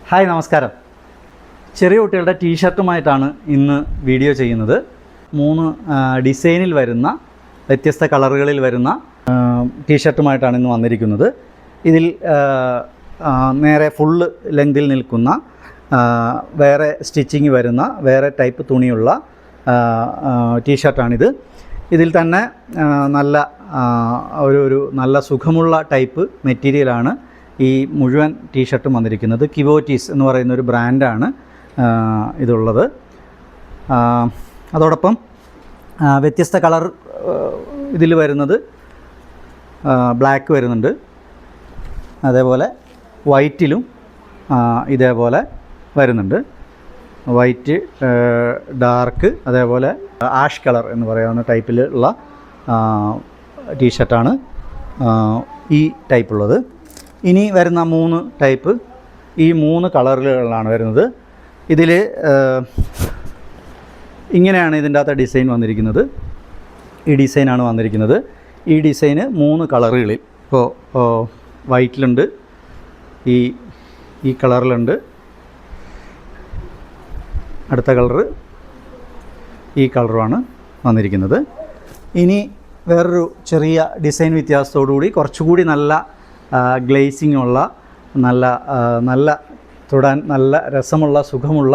Hi നമസ്കാരം. ചെറിയ കുട്ടികളുടെ ടീഷർട്ടുമായിട്ടാണ് ഇന്ന് വീഡിയോ ചെയ്യുന്നത്. 3 ഡിസൈനിൽ വരുന്ന വ്യത്യസ്ത കളറുകളിൽ വരുന്ന ടീഷർട്ടുമായിട്ടാണ് ഇന്ന് വന്നിരിക്കുന്നത്. ഇതിൽ നേരെ ഫുള്ള് ലെങ്തിൽ നിൽക്കുന്ന വേറെ സ്റ്റിച്ചിങ് വരുന്ന വേറെ ടൈപ്പ് തുണിയുള്ള ടീഷർട്ടാണിത്. ഇതിൽ തന്നെ നല്ല ഒരു നല്ല സുഖമുള്ള ടൈപ്പ് മെറ്റീരിയലാണ് ഈ മുഴുവൻ ടീഷർട്ടും വന്നിരിക്കുന്നത്. കിവോറ്റീസ് എന്ന് പറയുന്ന ഒരു ബ്രാൻഡാണ് ഇതുള്ളത്. അതോടൊപ്പം വ്യത്യസ്ത കളർ ഇതിൽ വരുന്നത് ബ്ലാക്ക് വരുന്നുണ്ട്, അതേപോലെ വൈറ്റിലും ഇതേപോലെ വരുന്നുണ്ട്. വൈറ്റ്, ഡാർക്ക്, അതേപോലെ ആഷ് കളർ എന്ന് പറയാവുന്ന ടൈപ്പിലുള്ള ടീഷർട്ടാണ് ഈ ടൈപ്പുള്ളത്. ഇനി വരുന്ന 3 ടൈപ്പ് ഈ 3 കളറുകളിലാണ് വരുന്നത്. ഇതിൽ ഇങ്ങനെയാണ് ഇതിൻ്റെ അകത്ത് ഡിസൈൻ വന്നിരിക്കുന്നത്. ഈ ഡിസൈനാണ് വന്നിരിക്കുന്നത്. ഈ ഡിസൈന് 3 കളറുകളിൽ, ഇപ്പോൾ വൈറ്റിലുണ്ട്, ഈ കളറിലുണ്ട്, അടുത്ത കളറ് ഈ കളറുമാണ് വന്നിരിക്കുന്നത്. ഇനി വേറൊരു ചെറിയ ഡിസൈൻ വ്യത്യാസത്തോടുകൂടി കുറച്ചുകൂടി നല്ല ഗ്ലേസിംഗ് ഉള്ള നല്ല തൊടാൻ നല്ല രസമുള്ള സുഖമുള്ള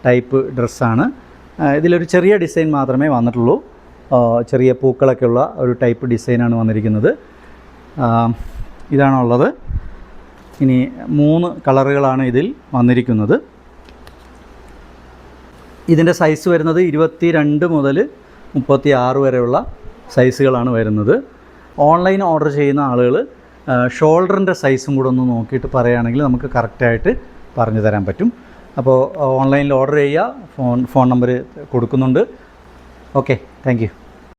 ടൈപ്പ് ഡ്രസ്സാണ്. ഇതിലൊരു ചെറിയ ഡിസൈൻ മാത്രമേ വന്നിട്ടുള്ളൂ. ചെറിയ പൂക്കളൊക്കെ ഉള്ള ഒരു ടൈപ്പ് ഡിസൈനാണ് വന്നിരിക്കുന്നത്. ഇതാണുള്ളത്. ഇനി 3 കളറുകളാണ് ഇതിൽ വന്നിരിക്കുന്നത്. ഇതിൻ്റെ സൈസ് വരുന്നത് 22 മുതൽ 36 വരെയുള്ള സൈസുകളാണ് വരുന്നത്. ഓൺലൈൻ ഓർഡർ ചെയ്യുന്ന ആളുകൾ ഷോൾഡറിൻ്റെ സൈസും കൂടെ ഒന്ന് നോക്കിയിട്ട് പറയുകയാണെങ്കിൽ നമുക്ക് കറക്റ്റായിട്ട് പറഞ്ഞു തരാൻ പറ്റും. അപ്പോൾ ഓൺലൈനിൽ ഓർഡർ ചെയ്യുക. ഫോൺ നമ്പർ കൊടുക്കുന്നുണ്ട്. Okay, thank you.